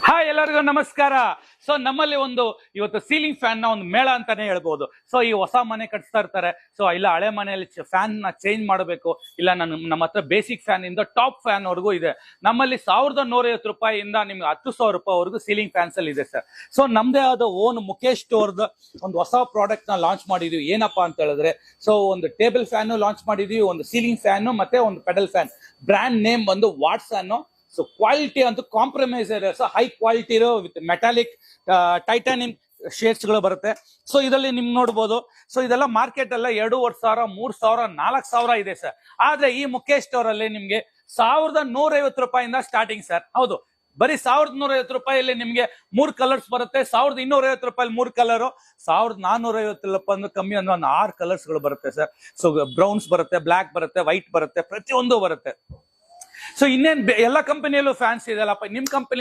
Hi ಎಲ್ಲರಿಗೂ ನಮಸ್ಕಾರ. So ನಮ್ಮಲ್ಲಿ ಇವತ್ತು ಸೀಲಿಂಗ್ ಫ್ಯಾನ್ ನ ಒಂದು ಮೇಳ ಅಂತಾನೆ ಹೇಳ್ಬೋದು. ಸೊ ಈ ಹೊಸ ಮನೆ ಕಟ್ಸ್ತಾ ಇರ್ತಾರೆ, ಸೊ ಇಲ್ಲ ಹಳೆ ಮನೆಯಲ್ಲಿ ಫ್ಯಾನ್ ನ ಚೇಂಜ್ ಮಾಡಬೇಕು, ಇಲ್ಲ ನಮ್ಮ ಹತ್ರ ಬೇಸಿಕ್ ಫ್ಯಾನ್ ಇಂದ ಟಾಪ್ ಫ್ಯಾನ್ ವರೆಗೂ ಇದೆ. ನಮ್ಮಲ್ಲಿ 1150 ರೂಪಾಯಿಯಿಂದ ನಿಮ್ಗೆ 10,000 ರೂಪಾಯಿವರೆಗೂ ಸೀಲಿಂಗ್ ಫ್ಯಾನ್ಸ್ ಅಲ್ಲಿ ಇದೆ ಸರ್. ಸೊ ನಮ್ದೇ ಆದ ಓನ್ ಮುಖೇಶ್ ಸ್ಟೋರ್ದ ಒಂದು ಹೊಸ ಪ್ರಾಡಕ್ಟ್ ನ ಲಾಂಚ್ ಮಾಡಿದೀವಿ. ಏನಪ್ಪಾ ಅಂತ ಹೇಳಿದ್ರೆ, ಸೊ ಒಂದು ಟೇಬಲ್ ಫ್ಯಾನ್ ಲಾಂಚ್ ಮಾಡಿದೀವಿ, ಒಂದು ಸೀಲಿಂಗ್ ಫ್ಯಾನ್ ಮತ್ತೆ ಒಂದು ಪೆಡಲ್ ಫ್ಯಾನ್. ಬ್ರ್ಯಾಂಡ್ ನೇಮ್ ಬಂದು ವಾಟ್ಸನ್. ಸೊ ಕ್ವಾಲಿಟಿ ಅಂತೂ ಕಾಂಪ್ರಮೈಸ್ ಇದೆ, ಸೊ ಹೈ ಕ್ವಾಲಿಟಿ ಇರೋ ವಿತ್ ಮೆಟಾಲಿಕ್ ಟೈಟಾನಿಯಂ ಶೇಡ್ಸ್ ಗಳು ಬರುತ್ತೆ. ಸೊ ಇದರಲ್ಲಿ ನಿಮ್ ನೋಡ್ಬೋದು, ಸೊ ಇದೆಲ್ಲ ಮಾರ್ಕೆಟ್ ಎಲ್ಲ 2,500, 3,000, 4,000 ಇದೆ ಸರ್. ಆದ್ರೆ ಈ ಮುಖೇಶ್ ಸ್ಟೋರ್ ಅಲ್ಲಿ ನಿಮ್ಗೆ 1,150 ರೂಪಾಯಿಂದ ಸ್ಟಾರ್ಟಿಂಗ್ ಸರ್. ಹೌದು, ಬರೀ 1,150 ರೂಪಾಯಲ್ಲಿ ನಿಮ್ಗೆ 3 ಕಲರ್ಸ್ ಬರುತ್ತೆ. 1,250 ರೂಪಾಯಿ 3 ಕಲರ್, 1,450 ರೂಪಾಯಿ ಅಂದ್ರೆ ಕಮ್ಮಿ ಅಂದ್ರೆ ಒಂದು 6 ಕಲರ್ಸ್ ಗಳು ಬರುತ್ತೆ ಸರ್. ಸೊ ಬ್ರೌನ್ಸ್ ಬರುತ್ತೆ, ಬ್ಲಾಕ್ ಬರುತ್ತೆ, ವೈಟ್ ಬರುತ್ತೆ, ಪ್ರತಿಯೊಂದು ಬರುತ್ತೆ. ಸೊ ಇನ್ನೇನ್ ಎಲ್ಲ ಕಂಪನಿಯಲ್ಲೂ ಫ್ಯಾನ್ಸ್ ಇದೆಯಲ್ಲಪ್ಪ, ನಿಮ್ ಕಂಪನಿ